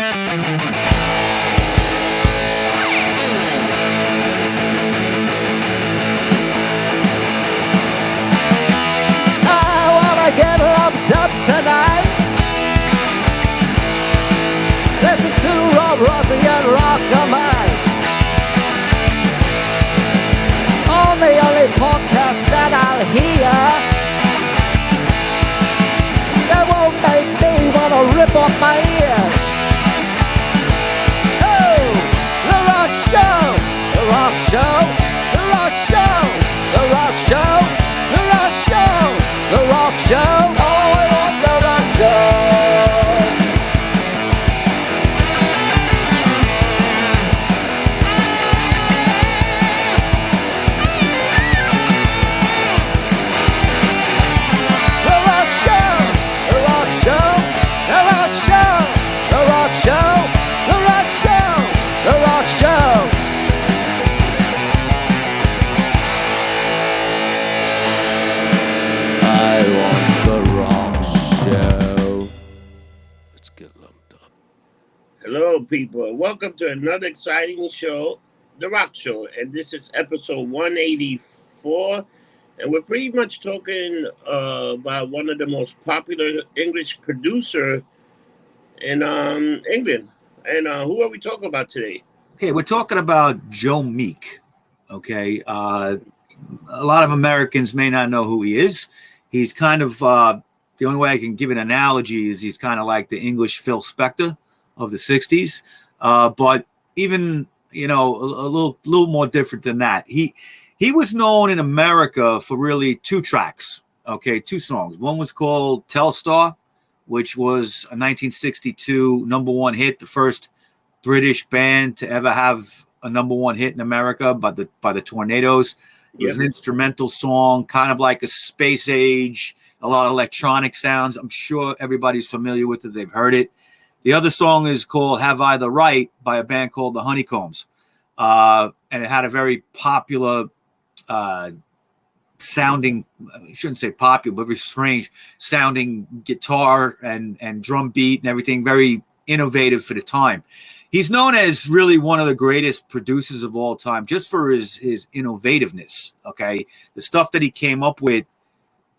Get lumped up tonight. Listen to Rob Rossi and Rock of Mine on the only podcast that I'll hear that won't make me wanna rip off my ears. Oh, the Rock Show, the Rock Show, the Rock Show, the Rock Show, the Rock Show. The Rock Show, oh, I want the Rock Show. The Rock Show, the Rock Show, the Rock Show, the Rock Show, the Rock Show, the Rock Show. I want the Rock Show. Let's get lumped up. Hello, people. Welcome to another exciting show, The Rock Show. And this is episode 184. And we're pretty much talking about one of the most popular English producer in England. And who are we talking about today? Okay, we're talking about Joe Meek. Okay, a lot of Americans may not know who he is. He's kind of, the only way I can give an analogy is he's kind of like the English Phil Spector of the 60s. But even, a little more different than that. He was known in America for really two tracks, okay, two songs. One was called Telstar, which was a 1962 number one hit, the first British band to ever have a number one hit in America by the Tornadoes. It was an instrumental song, kind of like a space age, a lot of electronic sounds. I'm sure everybody's familiar with it. They've heard it. The other song is called Have I the Right by a band called the Honeycombs. And it had a very popular sounding, I shouldn't say popular, but very strange sounding guitar and drum beat and everything, very innovative for the time. He's known as really one of the greatest producers of all time, just for his innovativeness. Okay, the stuff that he came up with.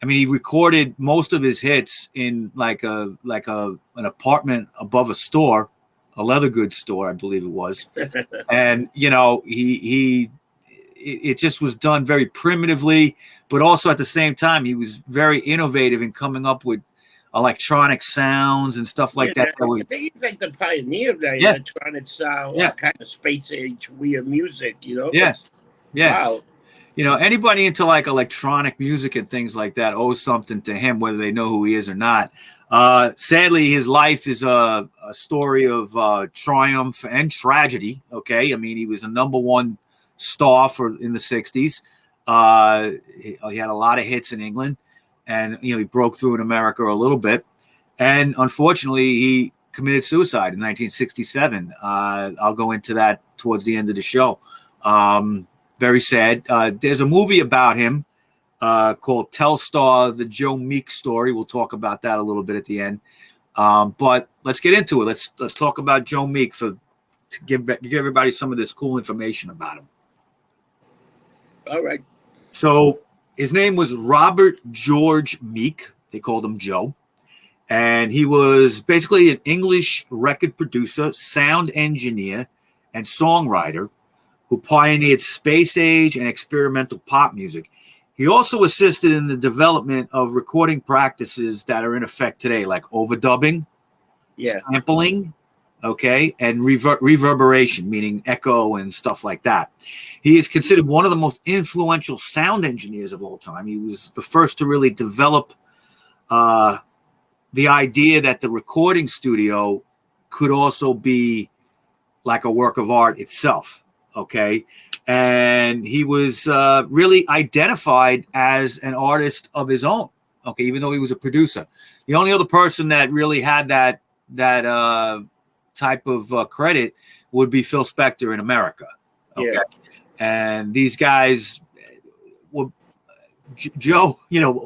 I mean, he recorded most of his hits in like an apartment above a store, a leather goods store, I believe it was. And it just was done very primitively, but also at the same time, he was very innovative in coming up with electronic sounds and stuff like that. I think he's like the pioneer of that electronic sound, kind of space age weird music, Yeah. Wow. Anybody into like electronic music and things like that owes something to him, whether they know who he is or not. Sadly, his life is a story of triumph and tragedy. Okay, I mean, he was a number one star in the 60s. He had a lot of hits in England. And, he broke through in America a little bit. And unfortunately, he committed suicide in 1967. I'll go into that towards the end of the show. Very sad. There's a movie about him called Telstar, the Joe Meek story. We'll talk about that a little bit at the end. But let's get into it. Let's talk about Joe Meek to give everybody some of this cool information about him. All right. So his name was Robert George Meek. They called him Joe. And he was basically an English record producer, sound engineer, and songwriter who pioneered space age and experimental pop music. He also assisted in the development of recording practices that are in effect today, like overdubbing, sampling, and reverberation, meaning echo and stuff like that. He is considered one of the most influential sound engineers of all time. He was the first to really develop the idea that the recording studio could also be like a work of art itself, and he was really identified as an artist of his own, even though he was a producer. The only other person that really had that type of credit would be Phil Spector in America. And these guys were Joe,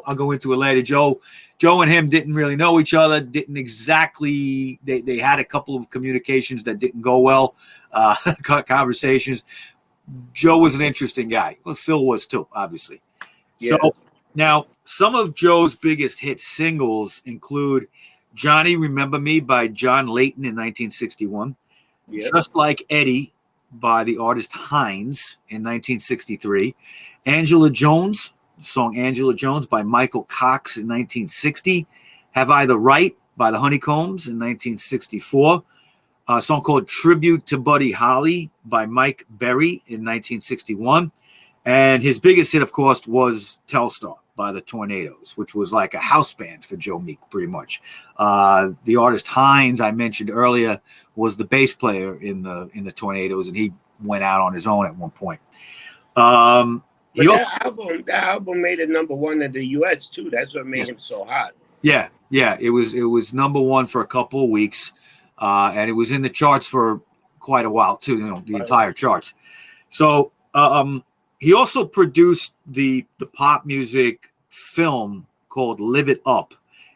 I'll go into it later. Joe Joe and him didn't really know each other, didn't exactly, they had a couple of communications that didn't go well, conversations. Joe was an interesting guy. Well, Phil was too, obviously. Yeah. So now some of Joe's biggest hit singles include Johnny Remember Me by John Layton in 1961, Yeah. Just Like Eddie by the artist Hines in 1963, Angela Jones, song Angela Jones by Michael Cox in 1960, Have I the Right by the Honeycombs in 1964, a song called Tribute to Buddy Holly by Mike Berry in 1961, and his biggest hit, of course, was Telstar by the Tornadoes, which was like a house band for Joe Meek, pretty much. The artist Hines, I mentioned earlier, was the bass player in the Tornadoes, and he went out on his own at one point. That album made it #1 in the U.S. too. That's what made him so hot. Yeah. It was #1 for a couple of weeks, and it was in the charts for quite a while too. The entire charts. So he also produced the pop music film called "Live It Up,"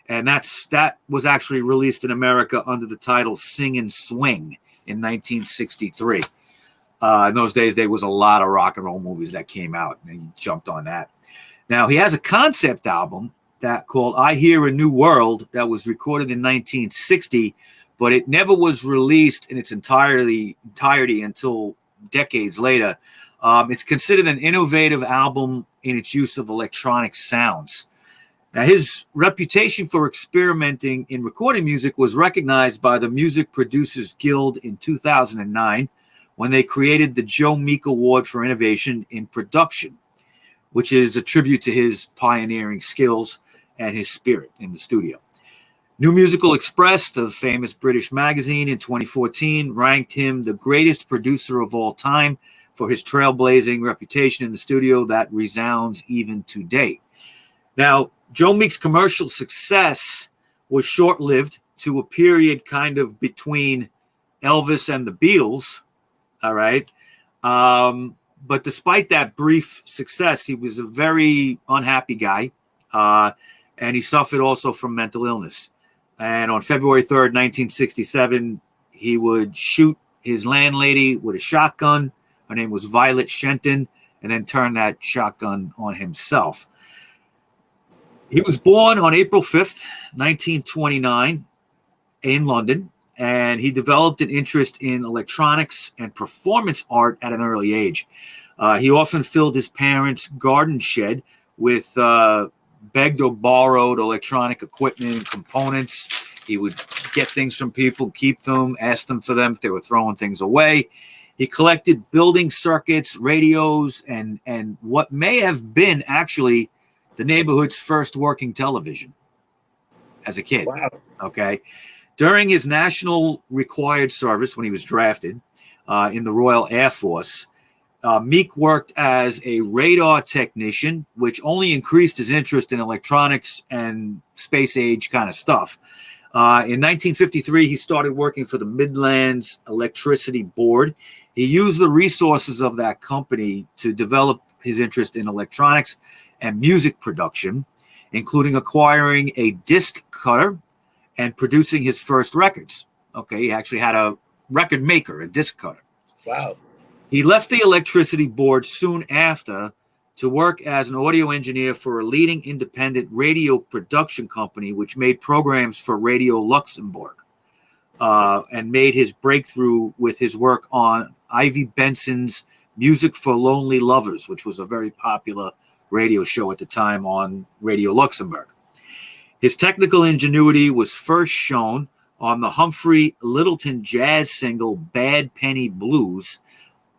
and that was actually released in America under the title "Sing and Swing" in 1963. In those days, there was a lot of rock and roll movies that came out, and he jumped on that. Now, he has a concept album that called "I Hear a New World" that was recorded in 1960, but it never was released in its entirety until decades later. It's considered an innovative album in its use of electronic sounds. Now, his reputation for experimenting in recording music was recognized by the Music Producers Guild in 2009 when they created the Joe Meek Award for Innovation in Production, which is a tribute to his pioneering skills and his spirit in the studio. New Musical Express, the famous British magazine, in 2014 ranked him the greatest producer of all time for his trailblazing reputation in the studio that resounds even today. Now, Joe Meek's commercial success was short-lived to a period kind of between Elvis and the Beatles, all right? But despite that brief success, he was a very unhappy guy, and he suffered also from mental illness. And on February 3rd, 1967, he would shoot his landlady with a shotgun. Her name was Violet Shenton, and then turn that shotgun on himself. He was born on April 5th, 1929 in London, and he developed an interest in electronics and performance art at an early age. He often filled his parents' garden shed with begged or borrowed electronic equipment and components. He would get things from people, keep them, ask them for them if they were throwing things away. He collected building circuits, radios, and what may have been actually the neighborhood's first working television as a kid. Wow. Okay. During his national required service, when he was drafted in the Royal Air Force, Meek worked as a radar technician, which only increased his interest in electronics and space age kind of stuff. In 1953, he started working for the Midlands Electricity Board. He used the resources of that company to develop his interest in electronics and music production, including acquiring a disc cutter and producing his first records. Okay, he actually had a record maker, a disc cutter. Wow. He left the Electricity Board soon after to work as an audio engineer for a leading independent radio production company, which made programs for Radio Luxembourg, and made his breakthrough with his work on Ivy Benson's Music for Lonely Lovers, which was a very popular radio show at the time on Radio Luxembourg. His technical ingenuity was first shown on the Humphrey Lyttelton jazz single Bad Penny Blues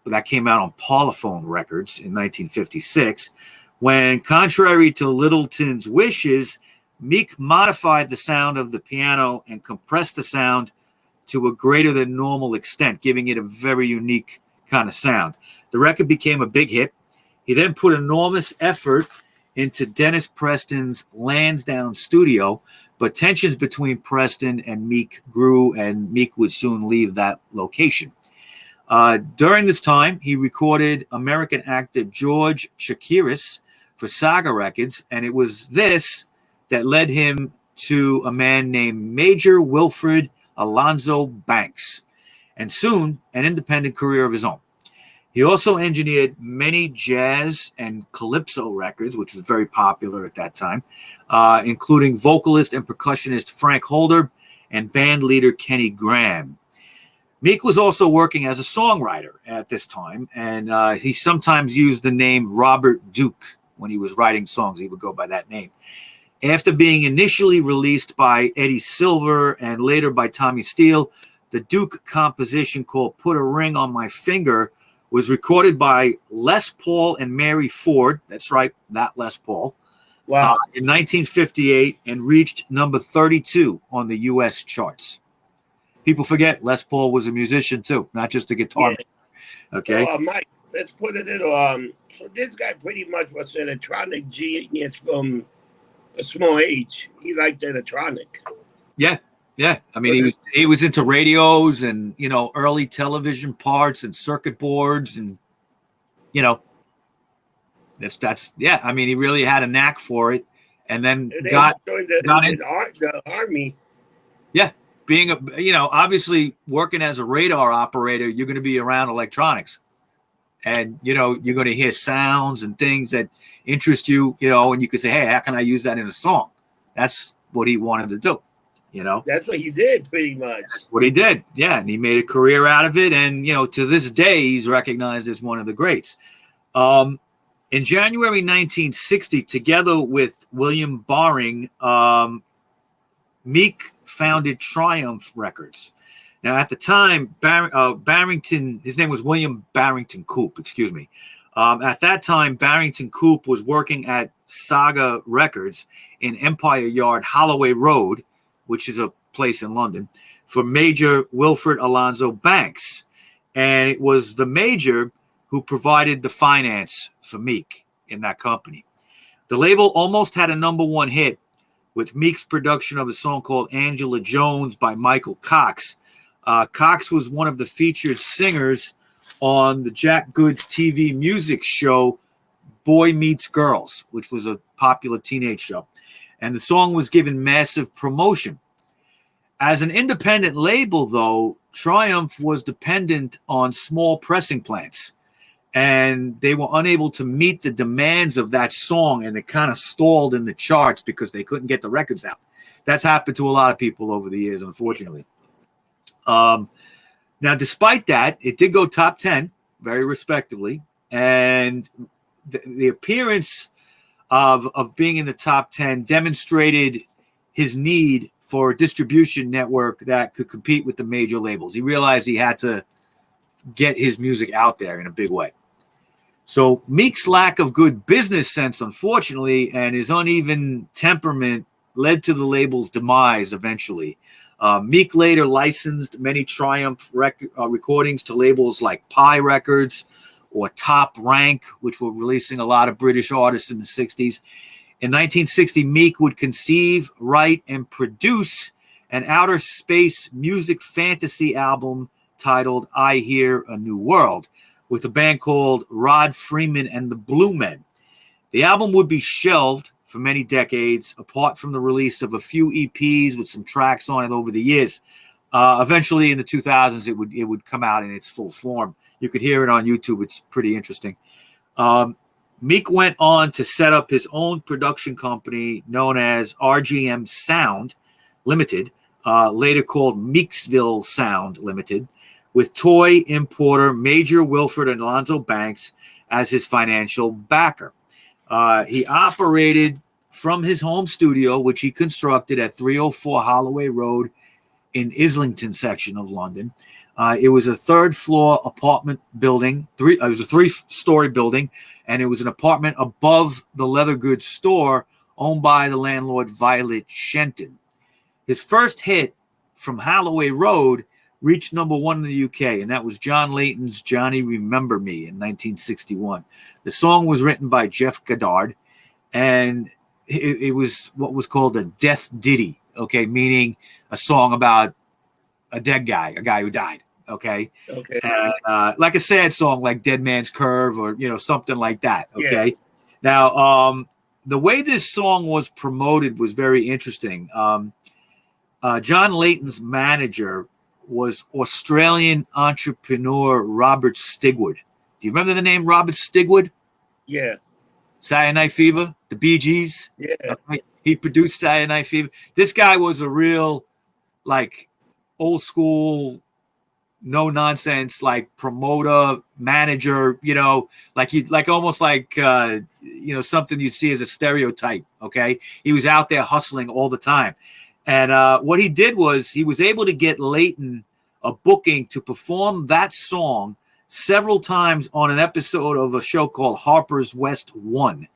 that came out on Parlophone Records in 1956, when, contrary to Lyttelton's wishes, Meek modified the sound of the piano and compressed the sound to a greater than normal extent, giving it a very unique kind of sound. The record became a big hit. He then put enormous effort into Dennis Preston's Lansdowne studio, but tensions between Preston and Meek grew, and Meek would soon leave that location. During this time, he recorded American actor George Chakiris for Saga Records, and it was this that led him to a man named Major Wilfred Alonzo Banks, and soon an independent career of his own. He also engineered many jazz and calypso records, which was very popular at that time, including vocalist and percussionist Frank Holder and band leader Kenny Graham. Meek was also working as a songwriter at this time, and he sometimes used the name Robert Duke when he was writing songs. He would go by that name. After being initially released by Eddie Silver and later by Tommy Steele, the Duke composition called Put a Ring on My Finger was recorded by Les Paul and Mary Ford. That's right, that Les Paul. Wow. In 1958 and reached number 32 on the U.S. charts. People forget Les Paul was a musician too, not just a guitar man. Okay. Mike, let's put it in. So this guy pretty much was an electronic genius from a small age. He liked electronic. Yeah. I mean, he was into radios and, you know, early television parts and circuit boards and, you know, that's yeah. I mean, he really had a knack for it, and then got into the army. Yeah. Being obviously working as a radar operator, you're going to be around electronics, and you're going to hear sounds and things that interest you, and you could say, hey, how can I use that in a song? That's what he wanted to do. That's what he did, pretty much. That's what he did. Yeah. And he made a career out of it. And, to this day, he's recognized as one of the greats. In January 1960, together with William Baring, Meek founded Triumph Records. Now, at the time, Barrington, his name was William Barrington Coop, excuse me. At that time, Barrington Coop was working at Saga Records in Empire Yard, Holloway Road, which is a place in London, for Major Wilfred Alonzo Banks. And it was the Major who provided the finance for Meek in that company. The label almost had a #1 hit with Meek's production of a song called Angela Jones by Michael Cox. Cox was one of the featured singers on the Jack Good's TV music show Boy Meets Girls, which was a popular teenage show. And the song was given massive promotion. As an independent label, though, Triumph was dependent on small pressing plants, and they were unable to meet the demands of that song, and it kind of stalled in the charts because they couldn't get the records out. That's happened to a lot of people over the years, unfortunately. Now, despite that, it did go top 10, very respectably, and the appearance of being in the top 10 demonstrated his need for a distribution network that could compete with the major labels. He realized he had to get his music out there in a big way. So Meek's lack of good business sense, unfortunately, and his uneven temperament led to the label's demise eventually. Meek later licensed many Triumph recordings to labels like Pi Records or Top Rank, which were releasing a lot of British artists in the 60s. In 1960, Meek would conceive, write, and produce an outer space music fantasy album titled I Hear a New World with a band called Rod Freeman and the Blue Men. The album would be shelved for many decades, apart from the release of a few EPs with some tracks on it over the years. Eventually, in the 2000s, it would come out in its full form. You could hear it on YouTube. It's pretty interesting. Meek went on to set up his own production company known as RGM Sound Limited, later called Meeksville Sound Limited, with toy importer Major Wilfred Alonzo Banks as his financial backer. He operated from his home studio, which he constructed at 304 Holloway Road in Islington section of London. It was a third-floor apartment building. It was a 3-story building, and it was an apartment above the leather goods store owned by the landlord Violet Shenton. His first hit from Holloway Road reached #1 in the UK, and that was John Layton's Johnny Remember Me in 1961. The song was written by Jeff Goddard, and it was what was called a death ditty, okay, meaning a song about a dead guy, a guy who died, okay? Okay. Like a sad song like Dead Man's Curve or, something like that, okay? Yeah. Now, the way this song was promoted was very interesting. John Layton's manager was Australian entrepreneur Robert Stigwood. Do you remember the name Robert Stigwood? Yeah. Saturday Night Fever, the Bee Gees. Yeah. He produced Saturday Night Fever. This guy was a real, like, old school, no nonsense, like promoter, manager, like almost like something you see as a stereotype. Okay. He was out there hustling all the time. And what he did was he was able to get Layton a booking to perform that song several times on an episode of a show called Harper's West 1,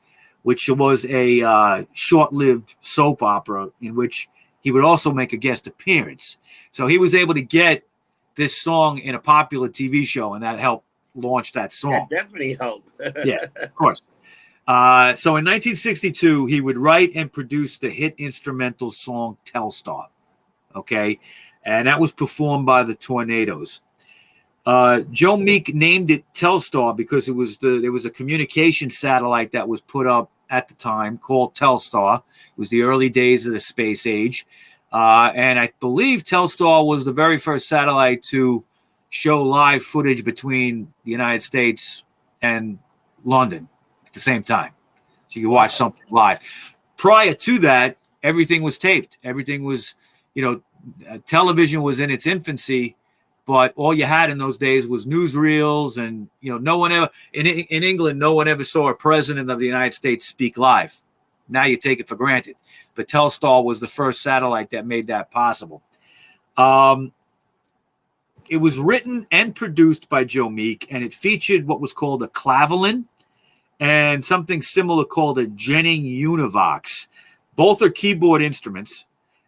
which was a short-lived soap opera in which he would also make a guest appearance. So he was able to get this song in a popular TV show, and that helped launch that song. That definitely helped. Yeah, of course. So in 1962, he would write and produce the hit instrumental song Telstar. Okay. And that was performed by the Tornadoes. Joe Meek named it Telstar because there was a communication satellite that was put up at the time called Telstar. It was the early days of the space age. And I believe Telstar was the very first satellite to show live footage between the United States and London at the same time. So you could watch something live. Prior to that, everything was taped. Everything was, television was in its infancy, but all you had in those days was newsreels, and no one ever in England, no one ever saw a president of the United States speak live. Now you take it for granted, but Telstar was the first satellite that made that possible. It was written and produced by Joe Meek, and it featured what was called a clavelin and something similar called a Jennings Univox. Both are keyboard instruments,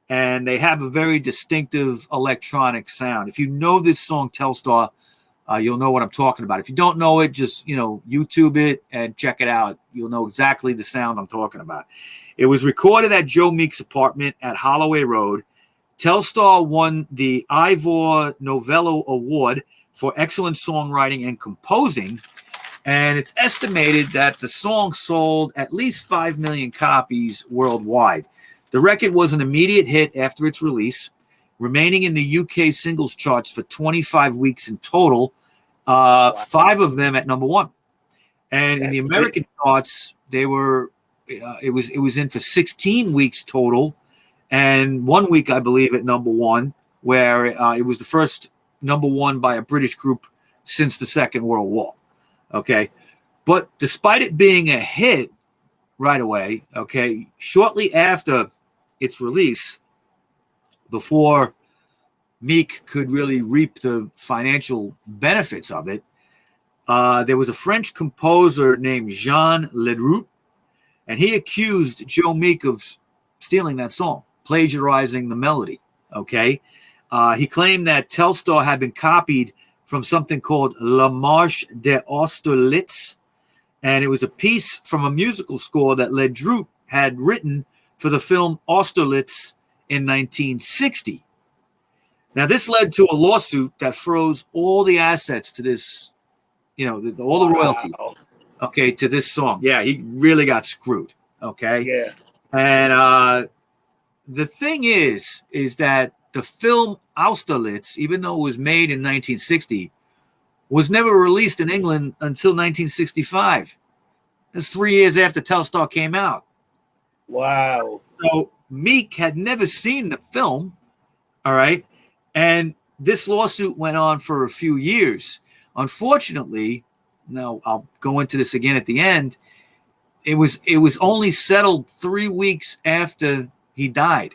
and they have a very distinctive electronic sound. If you know this song, Telstar, you'll know what I'm talking about. If you don't know it, just, YouTube it and check it out. You'll know exactly the sound I'm talking about. It was recorded at Joe Meek's apartment at Holloway Road. Telstar won the Ivor Novello Award for excellent songwriting and composing, and it's estimated that the song sold at least 5 million copies worldwide. The record was an immediate hit after its release, remaining in the UK singles charts for 25 weeks in total, 5 of them at number 1. And in the American charts, it was in for 16 weeks total, and 1 week, I believe, at number 1, where it was the first number 1 by a British group since the Second World War. Okay. But despite it being a hit right away, okay, shortly after its release, before Meek could really reap the financial benefits of it, there was a French composer named Jean Ledroux, and he accused Joe Meek of stealing that song, plagiarizing the melody. Okay. He claimed that Telstar had been copied from something called La Marche des Austerlitz, and it was a piece from a musical score that Ledroux had written for the film Austerlitz in 1960. Now, this led to a lawsuit that froze all the assets to this, all the royalties, okay, to this song. Yeah, he really got screwed, okay? Yeah. And the thing is that the film Austerlitz, even though it was made in 1960, was never released in England until 1965. That's 3 years after Telstar came out. Wow. So Meek had never seen the film, all right? And this lawsuit went on for a few years. Unfortunately, now I'll go into this again at the end, it was only settled 3 weeks after he died.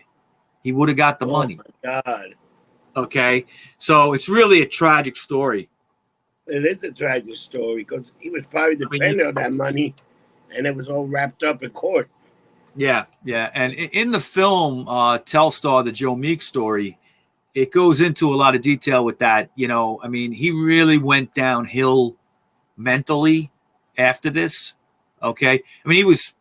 He would have got the money. Oh, my God. Okay? So it's really a tragic story. It is a tragic story because he was probably dependent on that money, and it was all wrapped up in court. Yeah, yeah. And in the film, Telstar, the Joe Meek story, it goes into a lot of detail with that. He really went downhill mentally after this. Okay? He was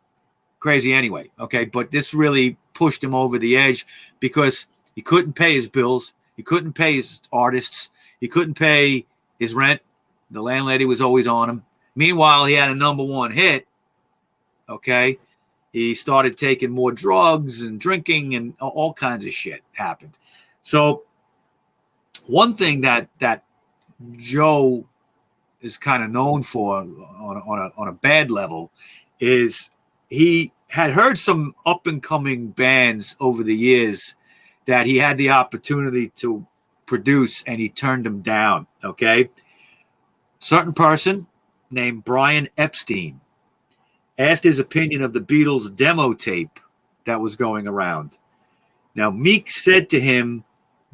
crazy anyway. Okay? But this really pushed him over the edge because he couldn't pay his bills. He couldn't pay his artists. He couldn't pay his rent. The landlady was always on him. Meanwhile, he had a number 1 hit. Okay. He started taking more drugs and drinking, and all kinds of shit happened. So one thing that Joe is kind of known for on a bad level is he had heard some up and coming bands over the years that he had the opportunity to produce, and he turned them down. Okay. Certain person named Brian Epstein asked his opinion of the Beatles demo tape that was going around. Now, Meek said to him,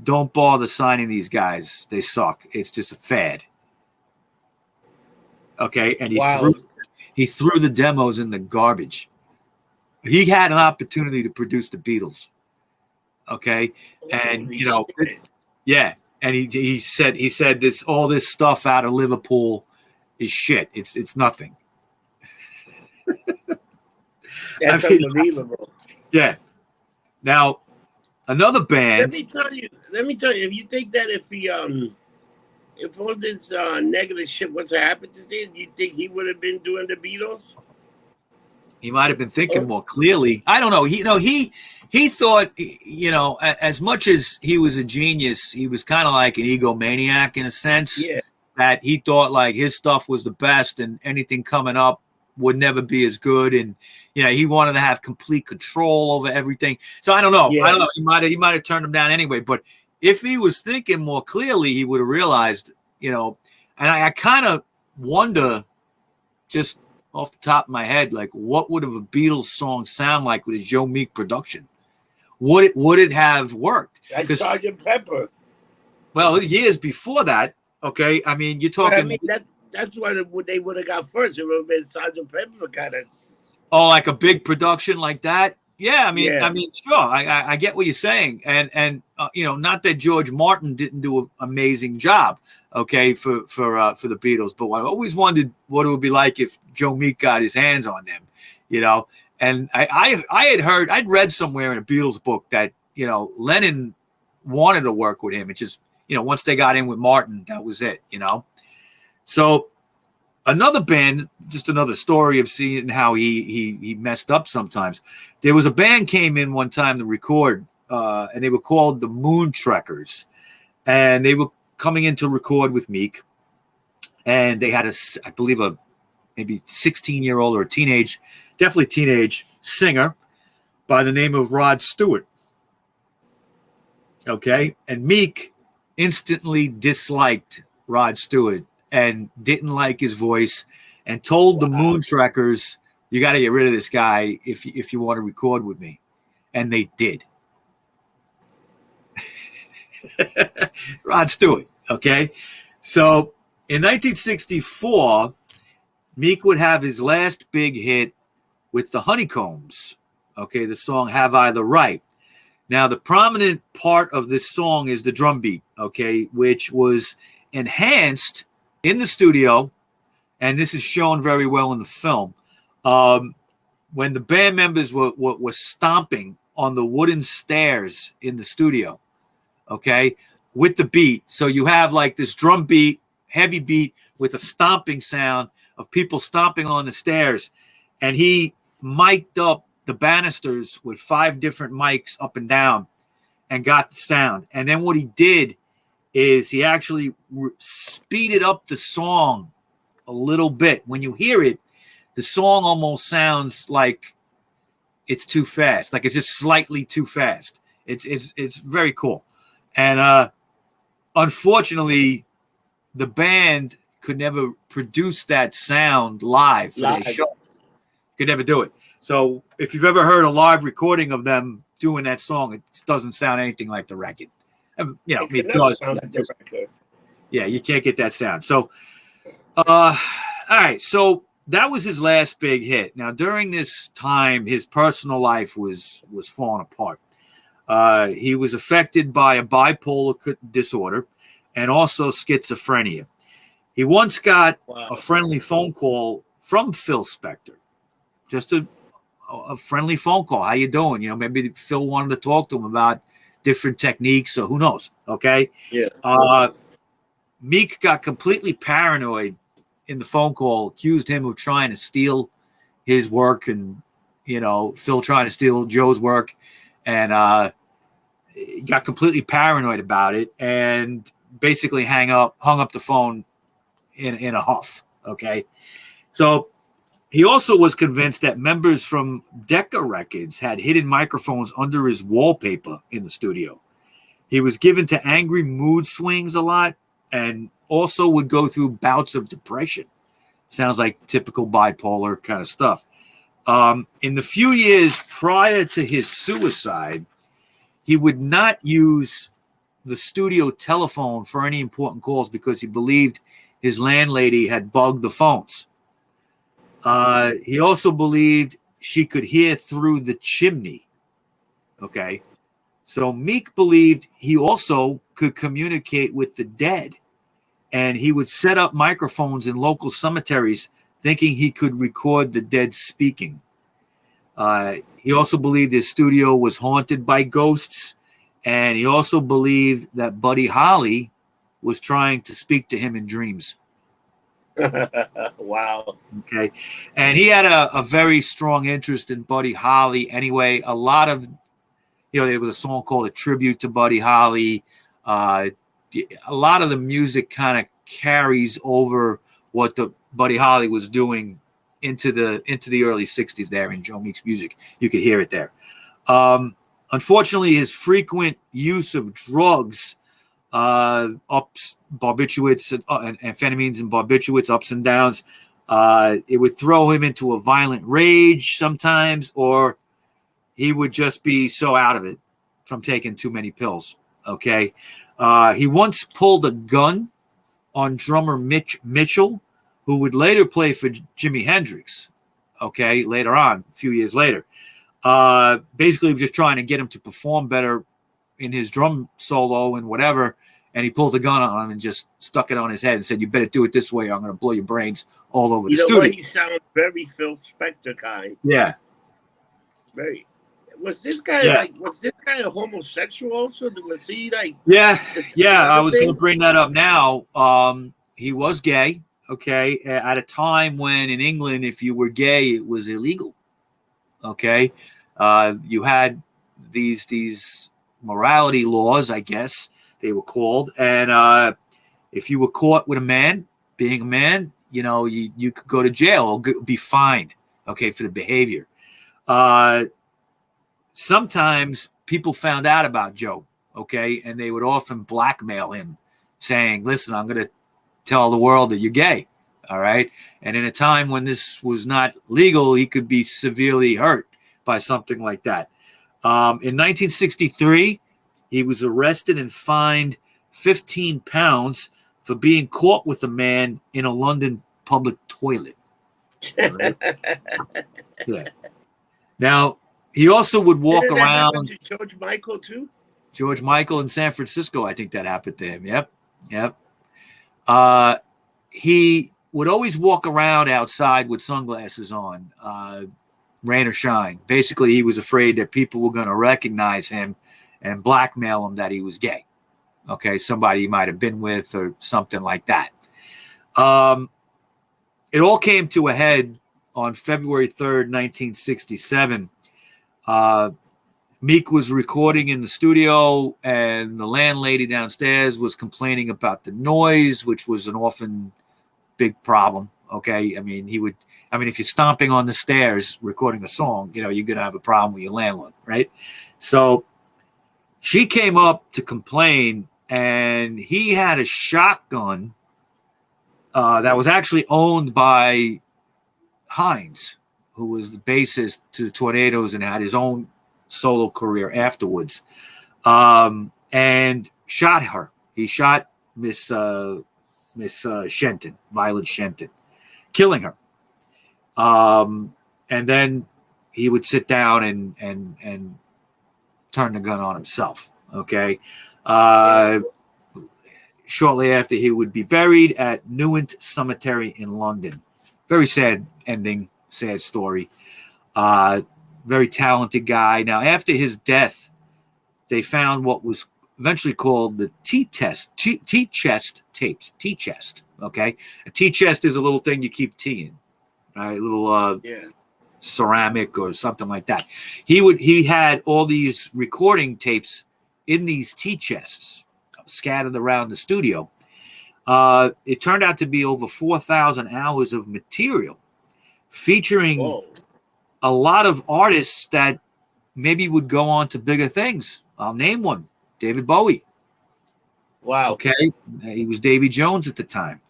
"Don't bother signing these guys. They suck. It's just a fad." Okay. And he threw the demos in the garbage. He had an opportunity to produce the Beatles. Okay. And, yeah. And he said all this stuff out of Liverpool is shit. It's nothing. That's unbelievable. Yeah. Now, another band. Let me tell you. If you think that if all this negative shit was to happen to him, you think he would have been doing the Beatles? He might have been thinking more clearly. I don't know. He thought, as much as he was a genius, he was kind of like an egomaniac in a sense. Yeah. That he thought like his stuff was the best, and anything coming up would never be as good. And he wanted to have complete control over everything. So I don't know. Yeah. I don't know. He might have turned him down anyway. But if he was thinking more clearly, he would have realized, and I kind of wonder, just off the top of my head, like what would have a Beatles song sound like with a Joe Meek production? Would it have worked? Like Sgt. Pepper. Well, years before that, okay. I mean, you're talking. That's what they would have got first. It would have been Sgt. Pepper kind of. Oh, like a big production like that. Yeah, I mean, sure. I get what you're saying, and not that George Martin didn't do an amazing job, okay, for the Beatles, but I always wondered what it would be like if Joe Meek got his hands on them, And I'd read somewhere in a Beatles book that Lennon wanted to work with him. It just once they got in with Martin, that was it. So another band, just another story of seeing how he messed up sometimes. There was a band came in one time to record, and they were called the Moon Trekkers, and they were coming in to record with Meek, and they had I believe a maybe 16-year-old or definitely teenage singer by the name of Rod Stewart. Okay, and Meek instantly disliked Rod Stewart and didn't like his voice, and told the Moon Trekkers, "You got to get rid of this guy if you want to record with me," and they did. Rod Stewart. Okay, so in 1964, Meek would have his last big hit with the Honeycombs. Okay, the song "Have I the Right." Now, the prominent part of this song is the drum beat. Okay, which was enhanced in the studio, and this is shown very well in the film, when the band members were stomping on the wooden stairs in the studio, okay, with the beat. So you have like this drum beat, heavy beat, with a stomping sound of people stomping on the stairs, and he mic'd up the banisters with 5 different mics up and down and got the sound. And then what he did is he actually speeded up the song a little bit. When you hear it, the song almost sounds like it's too fast, like it's just slightly too fast. It's very cool. And unfortunately, the band could never produce that sound live for their show. Could never do it. So if you've ever heard a live recording of them doing that song, it doesn't sound anything like the record. It does. Yeah, you can't get that sound. So, all right. So that was his last big hit. Now, during this time, his personal life was falling apart. He was affected by a bipolar disorder and also schizophrenia. He once got a friendly phone call from Phil Spector, just a friendly phone call. How you doing? Maybe Phil wanted to talk to him about different techniques, or who knows? Okay. Yeah. Meek got completely paranoid in the phone call, accused him of trying to steal his work and Phil trying to steal Joe's work, and got completely paranoid about it, and basically hung up the phone in a huff. Okay, so he also was convinced that members from Decca Records had hidden microphones under his wallpaper in the studio. He was given to angry mood swings a lot, and also would go through bouts of depression. Sounds like typical bipolar kind of stuff. In the few years prior to his suicide, he would not use the studio telephone for any important calls because he believed his landlady had bugged the phones. He also believed she could hear through the chimney. Okay. So Meek believed he also could communicate with the dead, and he would set up microphones in local cemeteries thinking he could record the dead speaking. He also believed his studio was haunted by ghosts, and he also believed that Buddy Holly was trying to speak to him in dreams. Wow. Okay. And he had a very strong interest in Buddy Holly anyway. A lot of, there was a song called A Tribute to Buddy Holly. A lot of the music kind of carries over what the Buddy Holly was doing into the early 60s there in Joe Meek's music. You could hear it there. Unfortunately, his frequent use of drugs, barbiturates and amphetamines and barbiturates, ups and downs, it would throw him into a violent rage sometimes, or he would just be so out of it from taking too many pills. Okay. He once pulled a gun on drummer Mitch Mitchell, who would later play for Jimi Hendrix. Okay. Later on, a few years later, basically just trying to get him to perform better in his drum solo and whatever. And he pulled a gun on him and just stuck it on his head and said, "You better do it this way, or I'm going to blow your brains all over the studio." What? He sounds very Phil Spector kind. Yeah. Very. Was this guy a homosexual also? Was he like? Yeah. I was going to bring that up now. He was gay. Okay, at a time when in England, if you were gay, it was illegal. Okay, you had these morality laws, I guess they were called, and if you were caught with being a man, you could go to jail or be fined. Okay, for the behavior. Sometimes people found out about Joe. Okay, and they would often blackmail him, saying, "Listen, I'm going to tell the world that you're gay." All right. And in a time when this was not legal, he could be severely hurt by something like that. In 1963, he was arrested and fined 15 pounds for being caught with a man in a London public toilet. Right? Yeah. Now, he also would walk around. To George Michael, too? George Michael in San Francisco, I think that happened to him. Yep. He would always walk around outside with sunglasses on, rain or shine. Basically, he was afraid that people were going to recognize him and blackmail him that he was gay. Okay, somebody he might have been with or something like that. It all came to a head on February 3rd, 1967. Meek was recording in the studio, and the landlady downstairs was complaining about the noise, which was an often big problem. Okay. I mean, if you're stomping on the stairs recording a song, you're going to have a problem with your landlord. Right. So she came up to complain, and he had a shotgun that was actually owned by Hines, who was the bassist to the Tornadoes and had his own solo career afterwards, and shot her. He shot Miss Shenton, Violet Shenton, killing her. And then he would sit down and turn the gun on himself. Okay. Shortly after, he would be buried at Newent Cemetery in London. Very sad ending, sad story. Very talented guy. Now, after his death, they found what was eventually called the T-chest tapes. T-chest, okay? A T-chest is a little thing you keep tea in, right? A little ceramic or something like that. He had all these recording tapes in these tea chests scattered around the studio. It turned out to be over 4,000 hours of material featuring a lot of artists that maybe would go on to bigger things. I'll name one, David Bowie. Wow. Okay. He was Davy Jones at the time.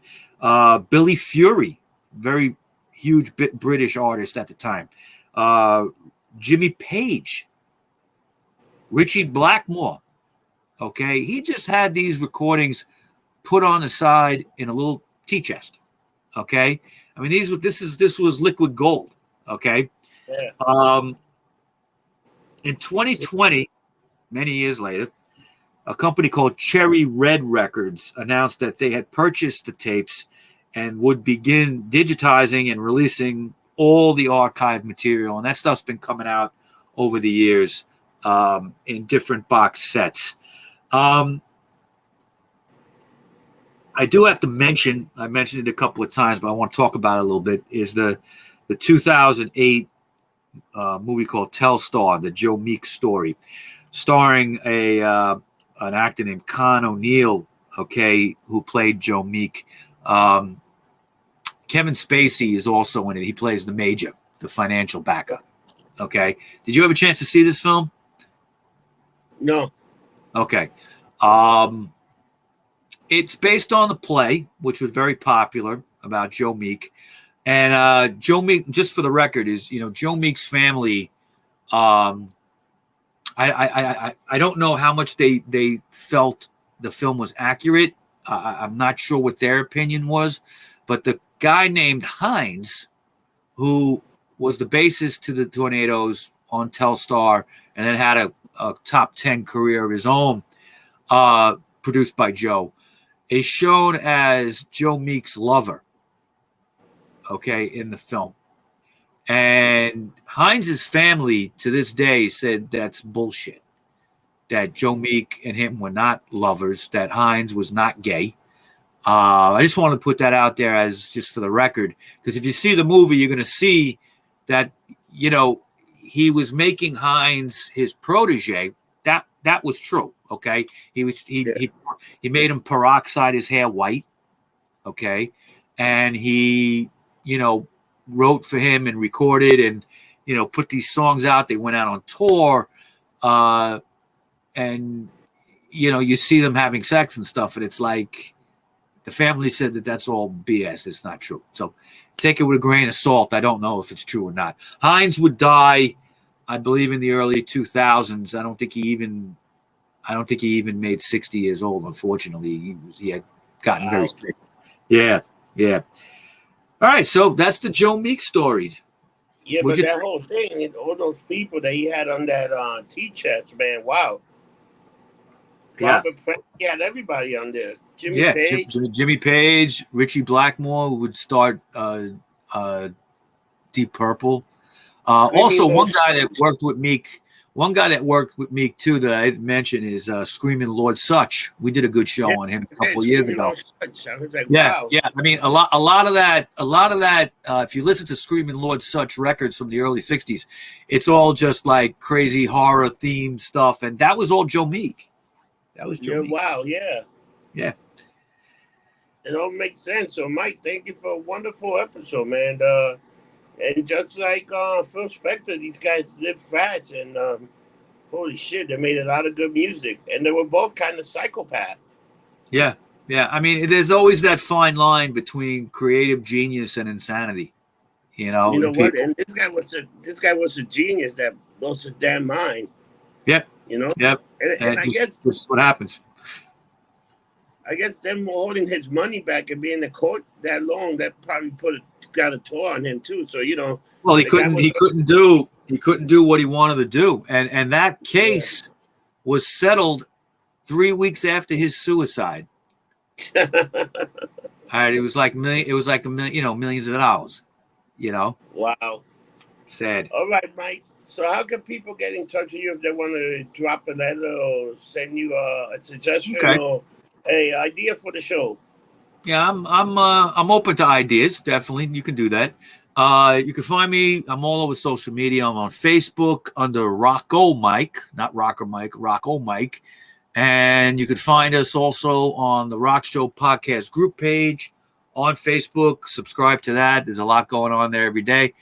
Billy Fury, very huge British artist at the time. Jimmy Page, Richie Blackmore. Okay. He just had these recordings put on the side in a little tea chest. Okay. I mean, this was liquid gold. Okay. Yeah. In 2020, many years later, a company called Cherry Red Records announced that they had purchased the tapes and would begin digitizing and releasing all the archive material. And that stuff's been coming out over the years in different box sets. I do have to mention, I mentioned it a couple of times, but I want to talk about it a little bit, is the 2008 movie called Telstar, the Joe Meek story, starring an actor named Con O'Neill, okay, who played Joe Meek. Kevin Spacey is also in it. He plays the major, the financial backer. Okay. Did you have a chance to see this film? No. Okay. It's based on the play, which was very popular, about Joe Meek. And Joe Meek, just for the record, is, Joe Meek's family. I don't know how much they felt the film was accurate. I'm not sure what their opinion was, but the guy named Hines, who was the bassist to the Tornadoes on Telstar, and then had a top 10 career of his own, produced by Joe, is shown as Joe Meek's lover, okay, in the film. And Hines's family to this day said that's bullshit, that Joe Meek and him were not lovers, that Hines was not gay. I just want to put that out there as just for the record, because if you see the movie, you're going to see that, he was making Hines his protege. That was true. Okay. He made him peroxide his hair white. Okay. And he, wrote for him and recorded and, put these songs out. They went out on tour. And, you see them having sex and stuff. And it's like, the family said that that's all BS. It's not true. So take it with a grain of salt. I don't know if it's true or not. Hines would die, I believe, in the early 2000s. I don't think he even made 60 years old. Unfortunately, he had gotten very sick. Yeah. All right, so that's the Joe Meek story. Yeah, but that whole thing, and all those people that he had on that tea chest, man, wow. Yeah. He had everybody on there. Jimmy Page, Richie Blackmore, who would start Deep Purple. Also, one guy that worked with Meek too that I didn't mention is Screaming Lord Sutch. We did a good show on him a couple of years ago. I was like, yeah, wow. yeah. I mean, a lot of that. If you listen to Screaming Lord Sutch records from the early '60s, it's all just like crazy horror themed stuff, and that was all Joe Meek. That was Joe Meek. Wow, yeah. Yeah. It all makes sense. So, Mike, thank you for a wonderful episode, man. And just like Phil Spector, these guys live fast, and holy shit, they made a lot of good music, and they were both kind of psychopath. Yeah. I mean, there's always that fine line between creative genius and insanity. You know what? And this guy was a genius that lost his damn mind. Yep. Yep. And I guess this is what happens. I guess them holding his money back and being in court that long, that probably got a toll on him too. So well, he couldn't do what he wanted to do, and that case was settled 3 weeks after his suicide. All right, it was like millions of dollars. Wow. Sad. All right, Mike. So how can people get in touch with you if they want to drop a letter or send you a suggestion or an idea for the show? Yeah, I'm open to ideas. Definitely, you can do that. You can find me. I'm all over social media. I'm on Facebook under Rocko Mike, not Rocker Mike, Rocko Mike. And you can find us also on the Rock Show podcast group page on Facebook. Subscribe to that. There's a lot going on there every day.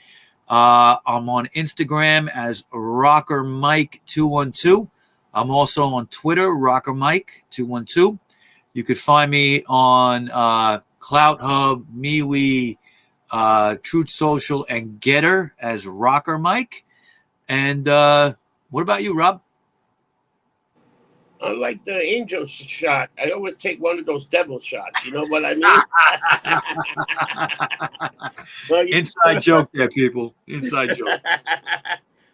I'm on Instagram as Rocker Mike 212. I'm also on Twitter, Rocker Mike 212. You could find me on Clout Hub, MeWe, Truth Social, and Getter as Rocker Mike. And what about you, Rob? Unlike the angel shot, I always take one of those devil shots. You know what I mean? Well, Inside joke there, people. Inside joke.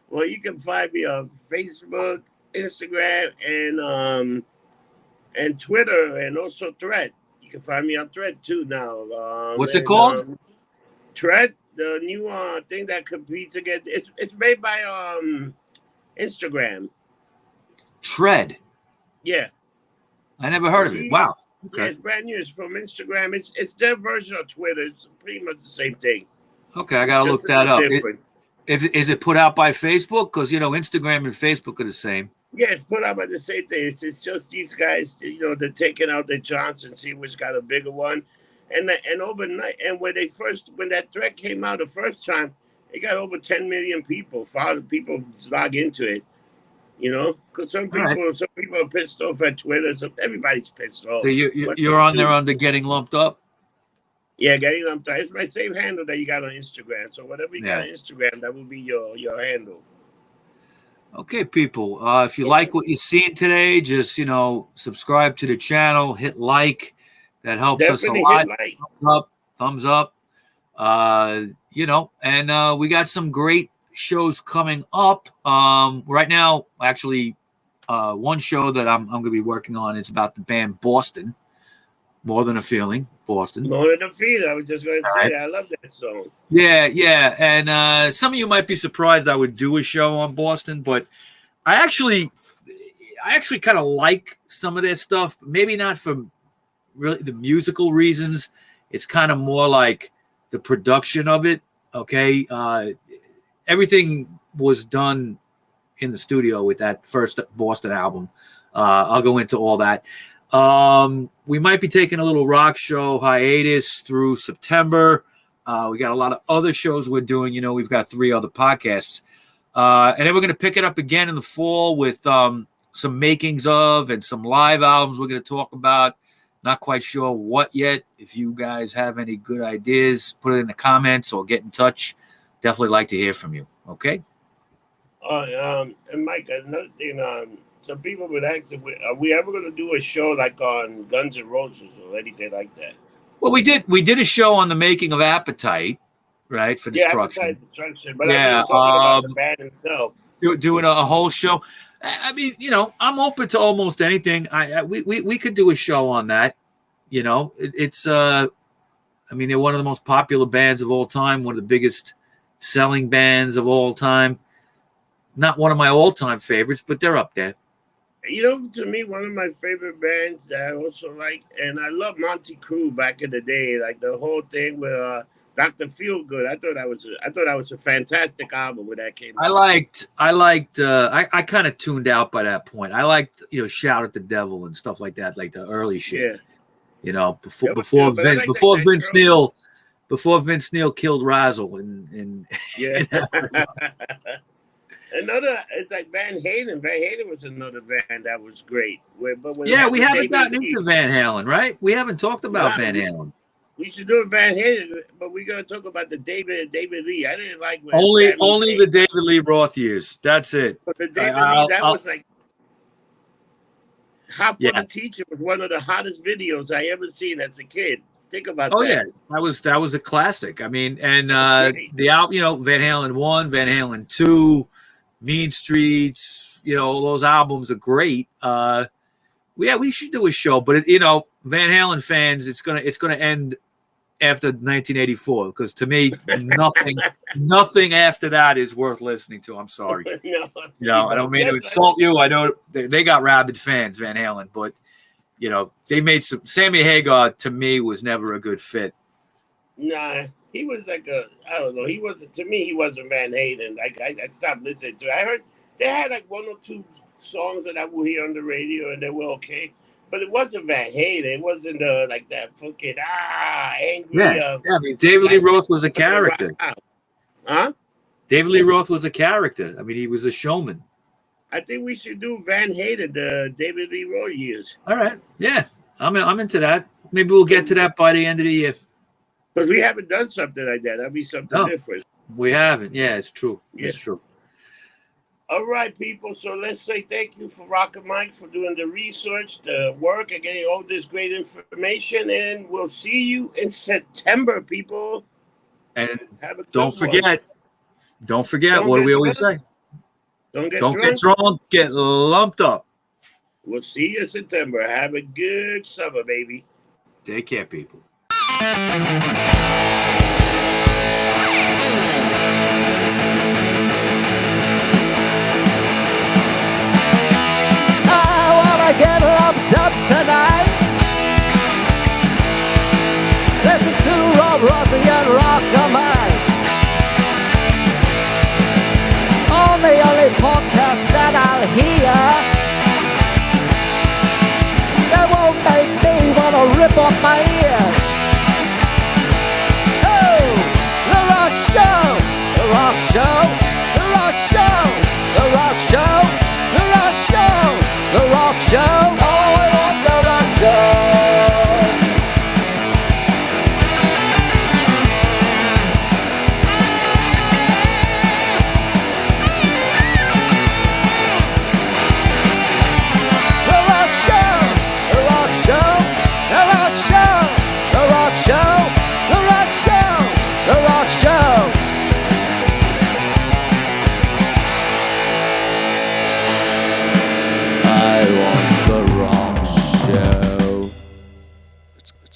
Well, you can find me on Facebook, Instagram, and Twitter, and also Thread. You can find me on Thread too now. What's it called? Thread, the new thing that competes against. It's made by Instagram. Tread. Yeah. I never heard of it. Wow. Okay. Yeah, it's brand new. It's from Instagram. It's their version of Twitter. It's pretty much the same thing. Okay, I gotta look that up. Is it put out by Facebook? Because Instagram and Facebook are the same. Yeah, it's put out by the same thing. It's just these guys. They're taking out their chance and see which got a bigger one. And overnight, and when that thread came out the first time, it got over 10 million people. People log into it. Because some people are pissed off at Twitter. So everybody's pissed off. So you're on there under Getting Lumped Up? Yeah, Getting Lumped Up. It's my same handle that you got on Instagram. So whatever you got on Instagram, that will be your handle. Okay, people. If you like what you're seeing today, just subscribe to the channel, hit like. That helps Definitely us a lot. Like. Thumbs up. And we got some great shows coming up. Right now, actually, one show that I'm going to be working on is about the band Boston. More Than a Feeling, Boston. More Than a Feeling. I was just going to say that. I love that song. Yeah. And some of you might be surprised I would do a show on Boston, but I actually kind of like some of their stuff. Maybe not for really the musical reasons. It's kind of more like the production of it. Okay. Everything was done in the studio with that first Boston album. I'll go into all that. We might be taking a little rock show hiatus through September. We got a lot of other shows we're doing. We've got 3 other podcasts. And then we're going to pick it up again in the fall with some makings of and some live albums we're going to talk about. Not quite sure what yet. If you guys have any good ideas, put it in the comments or get in touch. Definitely like to hear from you. Okay. And Mike, another thing. Some people would ask, are we ever going to do a show like on Guns N' Roses or anything like that? Well, we did a show on the making of Appetite, right? For Destruction. Yeah, Appetite Destruction. But I'm talking about the band itself. Doing a whole show. I mean, I'm open to almost anything. We could do a show on that. It's they're one of the most popular bands of all time, one of the biggest selling bands of all time. Not one of my all-time favorites, but they're up there. To me, one of my favorite bands that I also like, and I love Monty Crew back in the day, like the whole thing with Dr. Feelgood. I thought that was a fantastic album when that came out. I kind of tuned out by that point. I liked, Shout at the Devil and stuff like that, like the early shit. Yeah. Before Vince Neil killed Razzle and yeah. It's like Van Halen. Van Halen was another band that was great. We haven't gotten into Van Halen, right? We haven't talked about Van Halen. We should do a Van Halen, but we're gonna talk about the David Lee. I didn't like only the David Lee Roth years. That's it. But the David Lee, that was like Hot for the Teacher was one of the hottest videos I ever seen as a kid. Think about that. Oh yeah, that was a classic. I mean, and the album, Van Halen 1, Van Halen 2. Mean Streets, those albums are great. We should do a show, but Van Halen fans, it's gonna end after 1984 because to me, nothing after that is worth listening to. I'm sorry. I don't mean to insult you. I know they got rabid fans, Van Halen, but they made some. Sammy Hagar to me was never a good fit. Nah, he was like I don't know. He wasn't, to me. He wasn't Van Halen. Like I stopped listening to it. I heard they had like one or two songs that I would hear on the radio, and they were okay. But it wasn't Van Halen. It wasn't like that fucking angry. Yeah. I mean, David Lee Roth was a character. Huh? David Lee Roth was a character. I mean, he was a showman. I think we should do Van Halen, the David Lee Roth years. All right. Yeah, I'm into that. Maybe we'll get to that by the end of the year. Because we haven't done something like that. That'd be something different. We haven't. Yeah, it's true. Yeah. It's true. All right, people. So let's say thank you for Rock and Mike for doing the research, the work, and getting all this great information. And we'll see you in September, people. And don't forget, what do we always say? Don't get drunk, get lumped up. We'll see you in September. Have a good summer, baby. Take care, people. I wanna get lumped up tonight. Listen to Rob Rossi and Rock and Mike. On the only podcast that I'll hear that won't make me wanna rip off my ear.